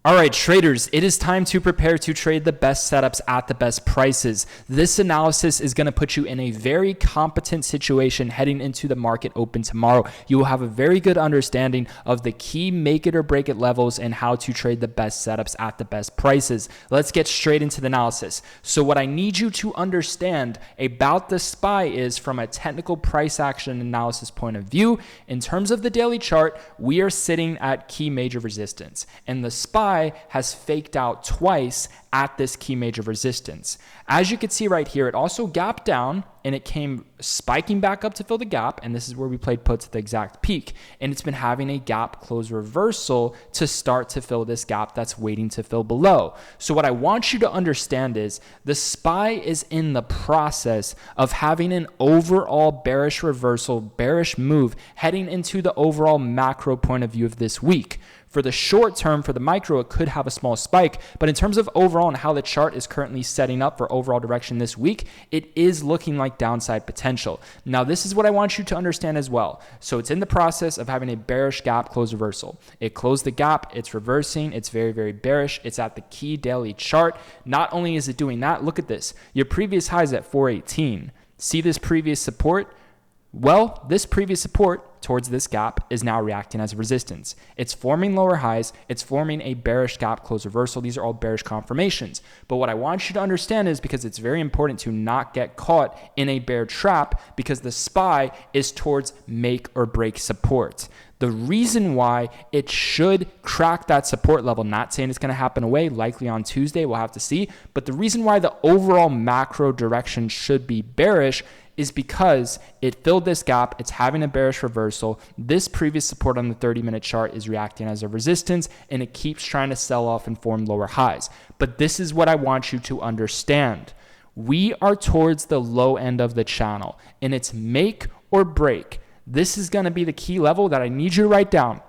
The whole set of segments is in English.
All right, traders, it is time to prepare to trade the best setups at the best prices. This analysis is going to put you in a very competent situation heading into the market open tomorrow. You will have a very good understanding of the key make it or break it levels and how to trade the best setups at the best prices. Let's get straight into the analysis. So what I need you to understand about the SPY is from a technical price action analysis point of view. In terms of the daily chart, we are sitting at key major resistance, and the SPY has faked out twice at this key major resistance. As you can see right here, it also gapped down and it came spiking back up to fill the gap, and this is where we played puts at the exact peak, and it's been having a gap close reversal to start to fill this gap that's waiting to fill below. So what I want you to understand is the SPY is in the process of having an overall bearish reversal, bearish move heading into the overall macro point of view of this week. For the short term, for the micro, it could have a small spike, but in terms of overall and how the chart is currently setting up for overall direction this week, it is looking like downside potential. Now, this is what I want you to understand as well. So it's in the process of having a bearish gap close reversal. It closed the gap, it's reversing, it's very, very bearish. It's at the key daily chart. Not only is it doing that, look at this. Your previous high is at 418. See this previous support? Well, this previous support towards this gap is now reacting as a resistance. It's forming lower highs. It's forming a bearish gap close reversal. These are all bearish confirmations. But what I want you to understand is, because it's very important to not get caught in a bear trap, because the SPY is towards make or break support. The reason why it should crack that support level, not saying it's going to happen away, likely on Tuesday, we'll have to see. But the reason why the overall macro direction should be bearish is because it filled this gap, it's having a bearish reversal. This previous support on the 30-minute chart is reacting as a resistance, and it keeps trying to sell off and form lower highs. But this is what I want you to understand. We are towards the low end of the channel, and it's make or break. This is going to be the key level that I need you to write down.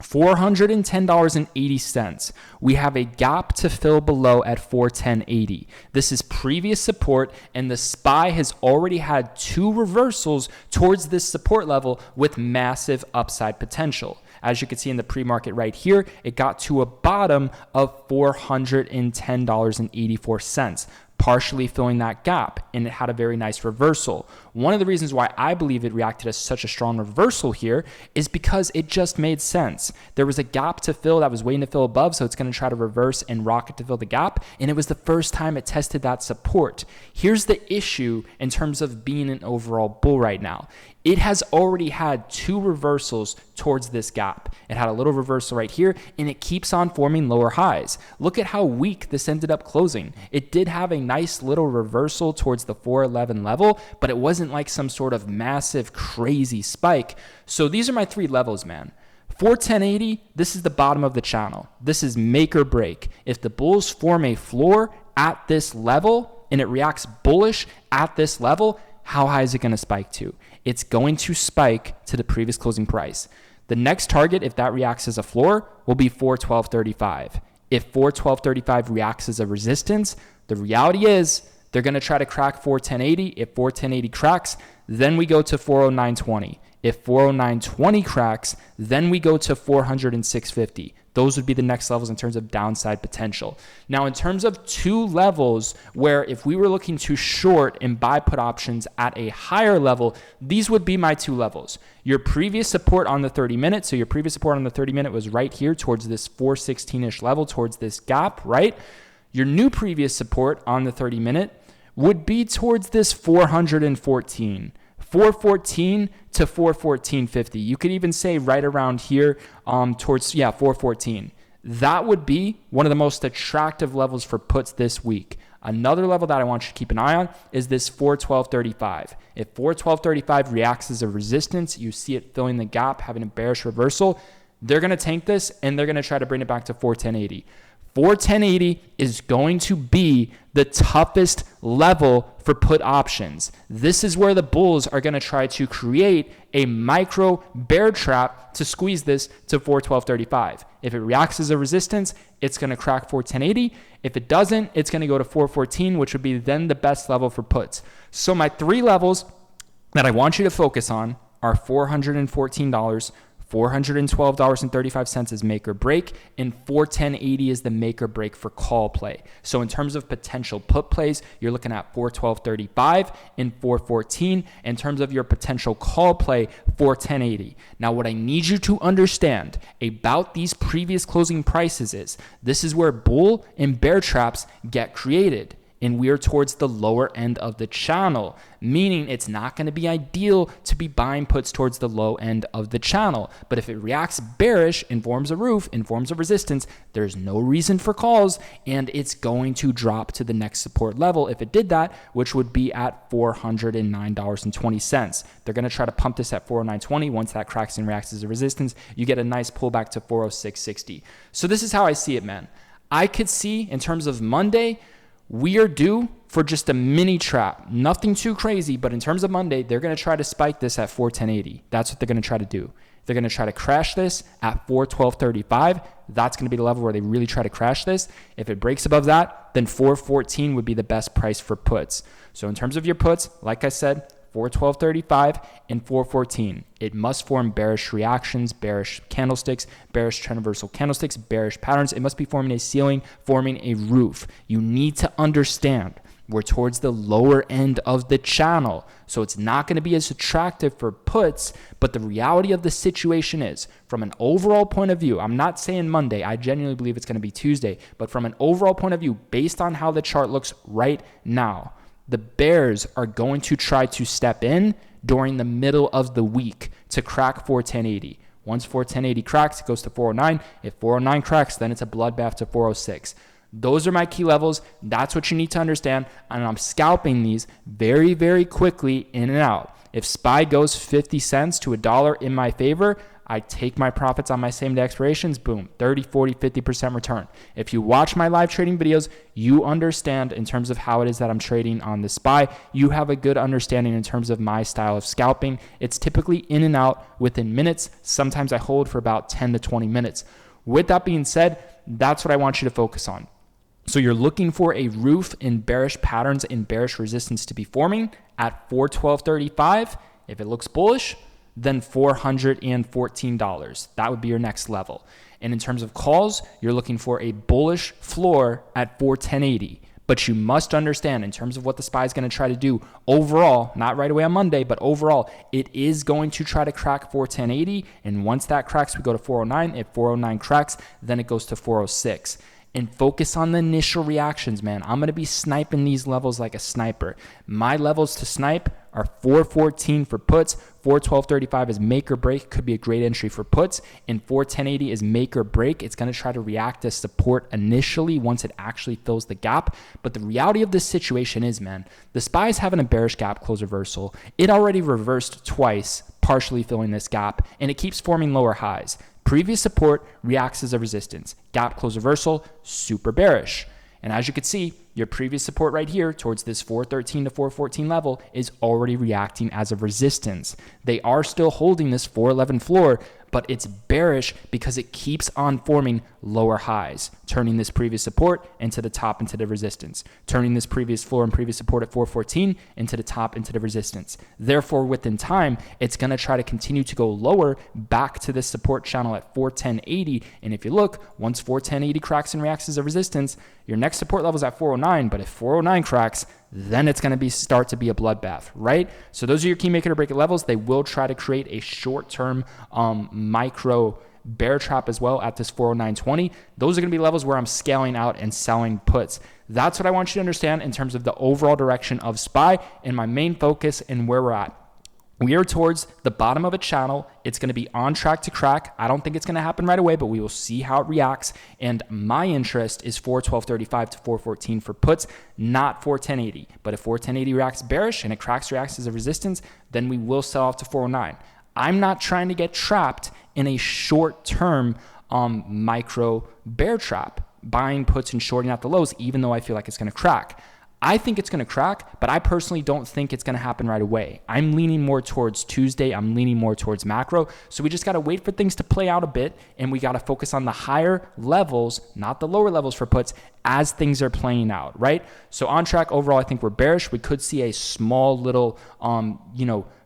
$410.80. We have a gap to fill below at 410.80. This is previous support, and the SPY has already had two reversals towards this support level with massive upside potential. As you can see in the pre-market right here, it got to a bottom of $410.84. partially filling that gap, and it had a very nice reversal. One of the reasons why I believe it reacted as such a strong reversal here is because it just made sense. There was a gap to fill that was waiting to fill above, so it's going to try to reverse and rocket to fill the gap, and it was the first time it tested that support. Here's the issue in terms of being an overall bull right now. It has already had two reversals towards this gap. It had a little reversal right here, and it keeps on forming lower highs. Look at how weak this ended up closing. It did have a nice little reversal towards the 411 level, but it wasn't like some sort of massive, crazy spike. So these are my three levels, man. 410.80, this is the bottom of the channel. This is make or break. If the bulls form a floor at this level and it reacts bullish at this level, how high is it going to spike to? It's going to spike to the previous closing price. The next target, if that reacts as a floor, will be 412.35. If 412.35 reacts as a resistance, the reality is they're going to try to crack 410.80. If 410.80 cracks, then we go to 409.20. If 409.20 cracks, then we go to 406.50. Those would be the next levels in terms of downside potential. Now, in terms of two levels where if we were looking to short and buy put options at a higher level, these would be my two levels. Your previous support on the 30-minute, so your previous support on the 30-minute was right here towards this 416-ish level, towards this gap, right? Your new previous support on the 30-minute would be towards this 414. 414 to 414.50. You could even say right around here towards 414. That would be one of the most attractive levels for puts this week. Another level that I want you to keep an eye on is this 412.35. If 412.35 reacts as a resistance, you see it filling the gap, having a bearish reversal, they're going to tank this and they're going to try to bring it back to 410.80. 410.80 is going to be the toughest level for put options. This is where the bulls are going to try to create a micro bear trap to squeeze this to 412.35. If it reacts as a resistance, it's going to crack 410.80. If it doesn't, it's going to go to 414, which would be then the best level for puts. So my three levels that I want you to focus on are $414, $412.35 is make or break, and 410.80 is the make or break for call play. So in terms of potential put plays, you're looking at 412.35 and 414. In terms of your potential call play, 410.80. Now, what I need you to understand about these previous closing prices is this is where bull and bear traps get created. And we are towards the lower end of the channel, meaning it's not going to be ideal to be buying puts towards the low end of the channel. But if it reacts bearish and forms a roof, and forms a resistance, there's no reason for calls, and it's going to drop to the next support level if it did that, which would be at $409.20. They're going to try to pump this at 409.20. Once that cracks and reacts as a resistance, you get a nice pullback to 406.60. So this is how I see it, man. I could see in terms of Monday, we are due for just a mini trap. Nothing too crazy, but in terms of Monday, they're going to try to spike this at 410.80. That's what they're going to try to do. They're going to try to crash this at 412.35. That's going to be the level where they really try to crash this. If it breaks above that, then 414 would be the best price for puts. So in terms of your puts, like I said, 412.35 and 414. It must form bearish reactions, bearish candlesticks, bearish trend reversal candlesticks, bearish patterns. It must be forming a ceiling, forming a roof. You need to understand we're towards the lower end of the channel. So it's not going to be as attractive for puts, but the reality of the situation is, from an overall point of view, I'm not saying Monday, I genuinely believe it's going to be Tuesday, but from an overall point of view, based on how the chart looks right now, the bears are going to try to step in during the middle of the week to crack 410.80. Once 410.80 cracks, it goes to 409. If 409 cracks, then it's a bloodbath to 406. Those are my key levels. That's what you need to understand. And I'm scalping these very, very quickly in and out. If SPY goes 50 cents to $1 in my favor, I take my profits on my same day expirations, boom, 30, 40, 50% return. If you watch my live trading videos, you understand in terms of how it is that I'm trading on the SPY. You have a good understanding in terms of my style of scalping. It's typically in and out within minutes. Sometimes I hold for about 10 to 20 minutes. With that being said, that's what I want you to focus on. So you're looking for a roof in bearish patterns and bearish resistance to be forming at 412.35. If it looks bullish, then $414. That would be your next level. And in terms of calls, you're looking for a bullish floor at 410.80. But you must understand in terms of what the SPY is going to try to do overall, not right away on Monday, but overall, it is going to try to crack 410.80. And once that cracks, we go to 409. If 409 cracks, then it goes to 406. And focus on the initial reactions, man. I'm going to be sniping these levels like a sniper. My levels to snipe are 414 for puts, 412.35 is make or break, could be a great entry for puts, and 410.80 is make or break. It's going to try to react to support initially once it actually fills the gap. But the reality of this situation is, man, the SPY is having a bearish gap close reversal. It already reversed twice, partially filling this gap, and it keeps forming lower highs. Previous support reacts as a resistance. Gap close reversal, super bearish. And as you can see, your previous support right here towards this 413 to 414 level is already reacting as a resistance. They are still holding this 411 floor, but it's bearish because it keeps on forming lower highs, turning this previous support into the top, into the resistance, turning this previous floor and previous support at 414 into the top, into the resistance. Therefore, within time, it's going to try to continue to go lower back to this support channel at 410.80. And if you look, once 410.80 cracks and reacts as a resistance, your next support level is at 409. But if 409 cracks, then it's going to start to be a bloodbath, right? So those are your key make it or break it levels. They will try to create a short-term micro bear trap as well at this 409.20. Those are going to be levels where I'm scaling out and selling puts. That's what I want you to understand in terms of the overall direction of SPY and my main focus and where we're at. We are towards the bottom of a channel. It's going to be on track to crack. I don't think it's going to happen right away, but we will see how it reacts. And my interest is 412.35 to 414 for puts, not 410.80. But if 410.80 reacts bearish and it reacts as a resistance, then we will sell off to 409. I'm not trying to get trapped in a short-term micro bear trap, buying puts and shorting out the lows, even though I feel like it's going to crack. I think it's going to crack, but I personally don't think it's going to happen right away. I'm leaning more towards Tuesday. I'm leaning more towards macro. So we just got to wait for things to play out a bit, and we got to focus on the higher levels, not the lower levels for puts, as things are playing out, right? So on track overall, I think we're bearish. We could see a small little,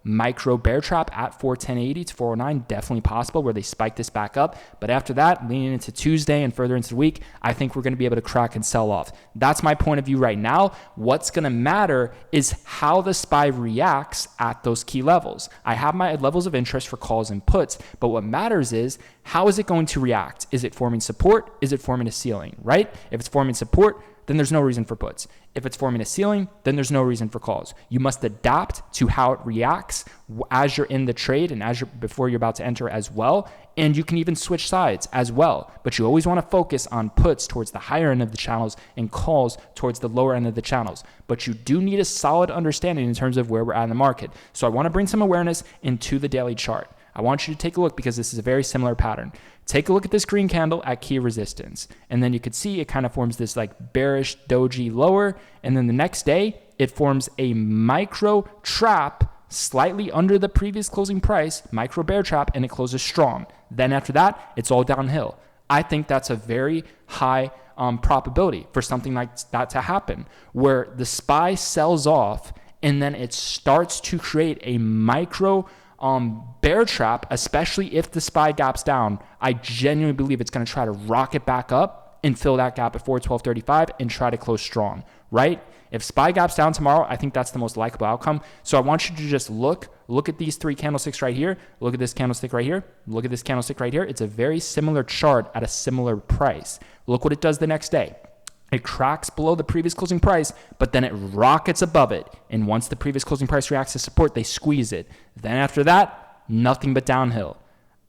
micro bear trap at 410.80 to 409, definitely possible where they spike this back up. But after that, leaning into Tuesday and further into the week, I think we're going to be able to crack and sell off. That's my point of view right now. What's going to matter is how the SPY reacts at those key levels. I have my levels of interest for calls and puts, but what matters is how is it going to react? Is it forming support? Is it forming a ceiling, right? If it's forming support, then there's no reason for puts. If it's forming a ceiling, then there's no reason for calls. You must adapt to how it reacts as you're in the trade and before you're about to enter as well. And you can even switch sides as well. But you always want to focus on puts towards the higher end of the channels and calls towards the lower end of the channels. But you do need a solid understanding in terms of where we're at in the market. So I want to bring some awareness into the daily chart. I want you to take a look because this is a very similar pattern. Take a look at this green candle at key resistance. And then you could see it kind of forms this like bearish doji lower. And then the next day, it forms a micro trap slightly under the previous closing price, micro bear trap, and it closes strong. Then after that, it's all downhill. I think that's a very high probability for something like that to happen, where the SPY sells off and then it starts to create a micro bear trap, especially if the SPY gaps down. I genuinely believe it's going to try to rocket back up and fill that gap at 412.35 and try to close strong, right? If SPY gaps down tomorrow, I think that's the most likely outcome. So I want you to just look at these three candlesticks right here. Look at this candlestick right here. Look at this candlestick right here. It's a very similar chart at a similar price. Look what it does the next day. It cracks below the previous closing price, but then it rockets above it. And once the previous closing price reacts to support, they squeeze it. Then after that, nothing but downhill.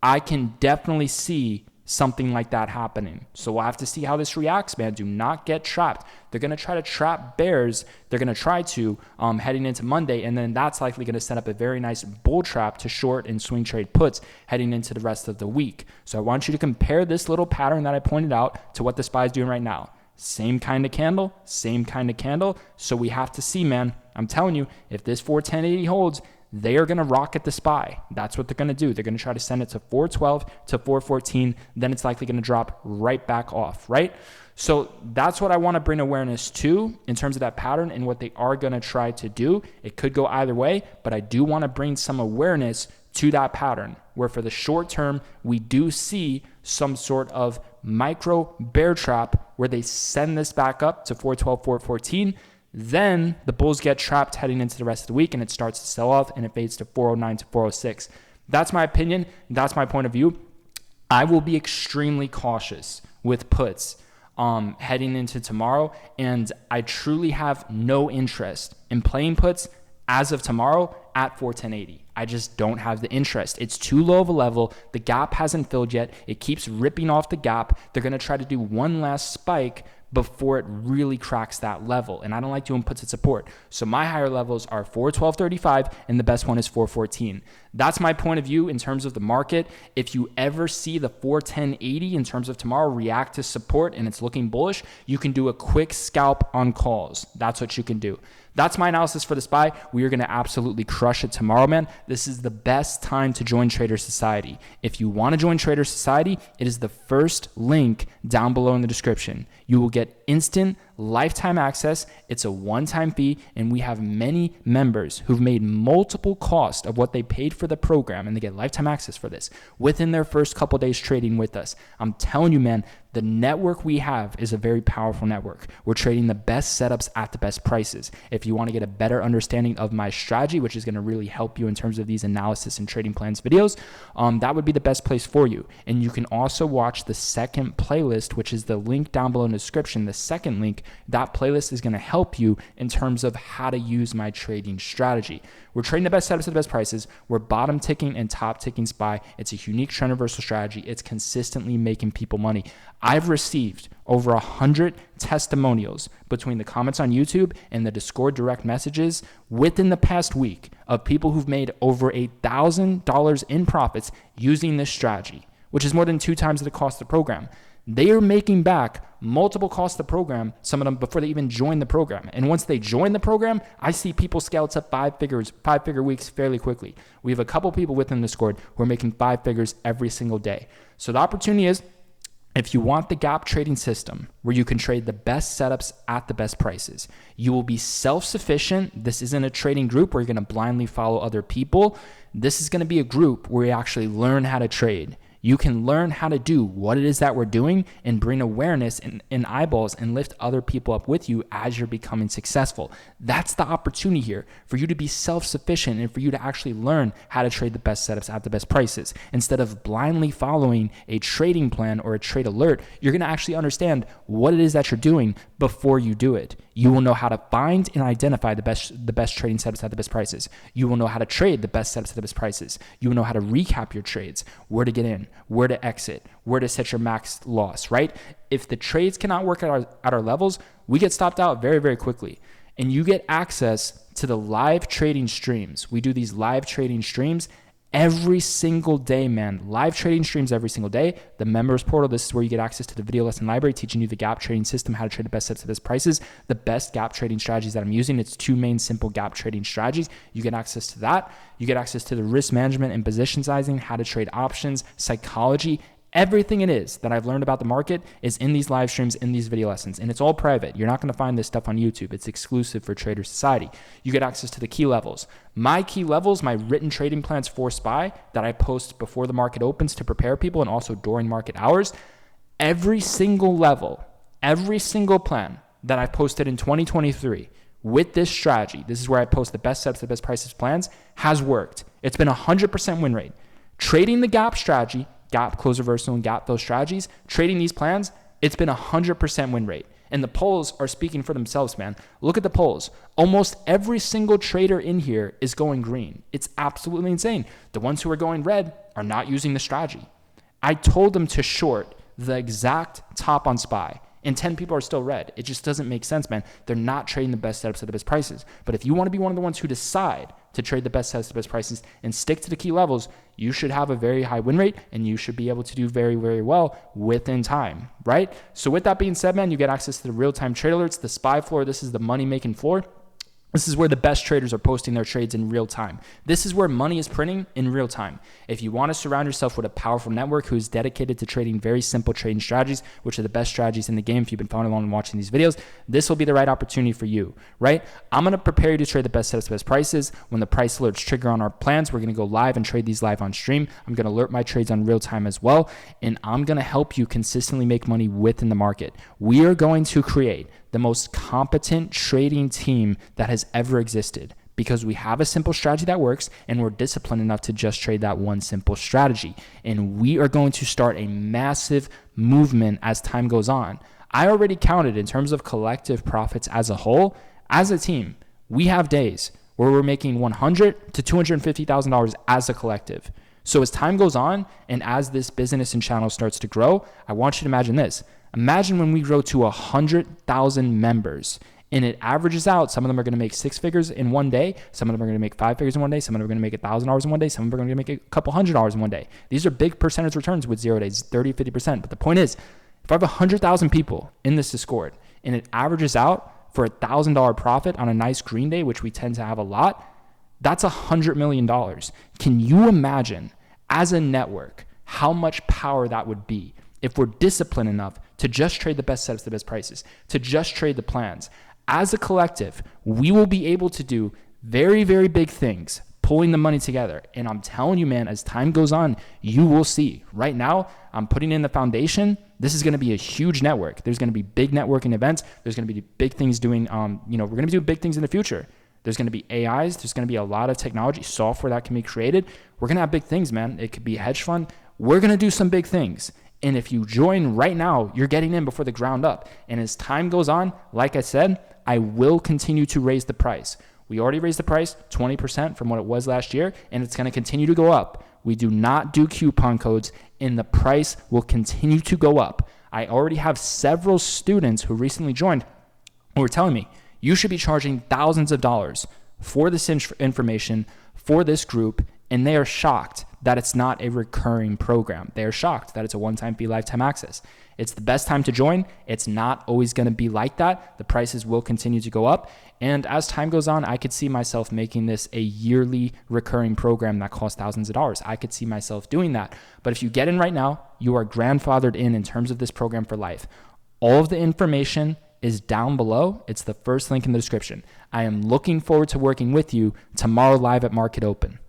I can definitely see something like that happening. So we'll have to see how this reacts, man. Do not get trapped. They're going to try to trap bears. They're going to try to heading into Monday, and then that's likely going to set up a very nice bull trap to short and swing trade puts heading into the rest of the week. So I want you to compare this little pattern that I pointed out to what the SPY is doing right now. Same kind of candle, same kind of candle. So we have to see, man. I'm telling you, if this 410.80 holds, they are going to rocket the SPY. That's what they're going to do. They're going to try to send it to 412 to 414. Then it's likely going to drop right back off, right? So that's what I want to bring awareness to in terms of that pattern and what they are going to try to do. It could go either way, but I do want to bring some awareness to that pattern where for the short term, we do see some sort of micro bear trap where they send this back up to 412, 414. Then the bulls get trapped heading into the rest of the week and it starts to sell off and it fades to 409 to 406. That's my opinion. That's my point of view. I will be extremely cautious with puts heading into tomorrow. And I truly have no interest in playing puts as of tomorrow at 410.80. I just don't have the interest. It's too low of a level. The gap hasn't filled yet. It keeps ripping off the gap. They're going to try to do one last spike before it really cracks that level. And I don't like doing puts at support. So my higher levels are 412.35 and the best one is 414. That's my point of view in terms of the market. If you ever see the 410.80 in terms of tomorrow react to support and it's looking bullish, you can do a quick scalp on calls. That's what you can do. That's my analysis for the SPY. We are going to absolutely crush it tomorrow, man. This is the best time to join Trader Society. If you want to join Trader Society, it is the first link down below in the description. You will get instant lifetime access. It's a one-time fee, and we have many members who've made multiple cost of what they paid for the program, and they get lifetime access for this within their first couple days trading with us. I'm telling you, man, the network we have is a very powerful network. We're trading the best setups at the best prices. If you want to get a better understanding of my strategy, which is going to really help you in terms of these analysis and trading plans videos, that would be the best place for you. And you can also watch the second playlist, which is the link down below in the description. The second link, that playlist is going to help you in terms of how to use my trading strategy. We're trading the best setups at the best prices. We're bottom ticking and top ticking SPY. It's a unique trend reversal strategy. It's consistently making people money. I've received over 100 testimonials between the comments on YouTube and the Discord direct messages within the past week of people who've made over $1,000 in profits using this strategy, which is more than 2 times the cost of the program. They are making back multiple costs of the program, some of them before they even join the program. And once they join the program, I see people scale to 5-figure weeks fairly quickly. We have a couple people within the Discord who are making 5 figures every single day. So the opportunity is, If you want the gap trading system where you can trade the best setups at the best prices, you will be self-sufficient. This isn't a trading group where you're going to blindly follow other people. This is going to be a group where you actually learn how to trade. You can learn how to do what it is that we're doing and bring awareness and eyeballs and lift other people up with you as you're becoming successful. That's the opportunity here for you to be self-sufficient and for you to actually learn how to trade the best setups at the best prices. Instead of blindly following a trading plan or a trade alert, you're going to actually understand what it is that you're doing before you do it. You will know how to find and identify the best trading setups at the best prices. You will know how to trade the best setups at the best prices. You will know how to recap your trades, where to get in, where to exit, where to set your max loss, right? If the trades cannot work at our levels, we get stopped out very, very quickly. And you get access to the live trading streams. We do these live trading streams every single day, man. Live trading streams every single day. The members portal, this is where you get access to the video lesson library teaching you the gap trading system, how to trade the best sets of best prices, the best gap trading strategies that I'm using. It's 2 main simple gap trading strategies. You get access to that. You get access to the risk management and position sizing, how to trade options, psychology. Everything it is that I've learned about the market is in these live streams, in these video lessons, and it's all private. You're not going to find this stuff on YouTube. It's exclusive for Trader Society. You get access to the key levels. My key levels, my written trading plans for SPY that I post before the market opens to prepare people and also during market hours. Every single level, every single plan that I posted in 2023 with this strategy, this is where I post the best setups, the best prices plans, has worked. It's been 100% win rate. Trading the gap strategy, gap, close reversal, and gap fill strategies, trading these plans, it's been 100% win rate. And the polls are speaking for themselves, man. Look at the polls. Almost every single trader in here is going green. It's absolutely insane. The ones who are going red are not using the strategy. I told them to short the exact top on SPY, and 10 people are still red. It just doesn't make sense, man. They're not trading the best setups at the best prices. But if you want to be one of the ones who decide to trade the best setups at the best prices and stick to the key levels, you should have a very high win rate and you should be able to do very, very well within time, right? So with that being said, man, you get access to the real-time trade alerts, the SPY floor. This is the money-making floor. This is where the best traders are posting their trades in real time. This is where money is printing in real time. If you want to surround yourself with a powerful network who is dedicated to trading very simple trading strategies, which are the best strategies in the game, if you've been following along and watching these videos, this will be the right opportunity for you, right? I'm going to prepare you to trade the best setups, best prices. When the price alerts trigger on our plans, we're going to go live and trade these live on stream. I'm going to alert my trades on real time as well, and I'm going to help you consistently make money within the market. We are going to create the most competent trading team that has ever existed because we have a simple strategy that works and we're disciplined enough to just trade that one simple strategy. And we are going to start a massive movement as time goes on. I already counted in terms of collective profits as a whole. As a team, we have days where we're making $100,000 to $250,000 as a collective. So as time goes on and as this business and channel starts to grow, I want you to imagine this. Imagine when we grow to 100,000 members and it averages out. Some of them are going to make 6 figures in one day. Some of them are going to make 5 figures in one day. Some of them are going to make $1,000 in one day. Some of them are going to make a couple $100 in one day. These are big percentage returns with 0 days, 30, 50%. But the point is, if I have 100,000 people in this Discord and it averages out for $1,000 profit on a nice green day, which we tend to have a lot, that's $100 million. Can you imagine as a network how much power that would be if we're disciplined enough to just trade the best setups, the best prices, to just trade the plans? As a collective, we will be able to do very, very big things, pulling the money together. And I'm telling you, man, as time goes on, you will see. Right now, I'm putting in the foundation. This is going to be a huge network. There's going to be big networking events. There's going to be big things doing, we're going to be doing big things in the future. There's going to be AIs. There's going to be a lot of technology, software that can be created. We're going to have big things, man. It could be a hedge fund. We're going to do some big things. And if you join right now, you're getting in before the ground up. And as time goes on, like I said, I will continue to raise the price. We already raised the price 20% from what it was last year, and it's going to continue to go up. We do not do coupon codes, and the price will continue to go up. I already have several students who recently joined who are telling me, you should be charging thousands of dollars for this information, for this group, and they are shocked that it's not a recurring program. They are shocked that it's a one-time fee, lifetime access. It's the best time to join. It's not always going to be like that. The prices will continue to go up. And as time goes on, I could see myself making this a yearly recurring program that costs thousands of dollars. I could see myself doing that. But if you get in right now, you are grandfathered in terms of this program for life. All of the information is down below. It's the first link in the description. I am looking forward to working with you tomorrow live at Market Open.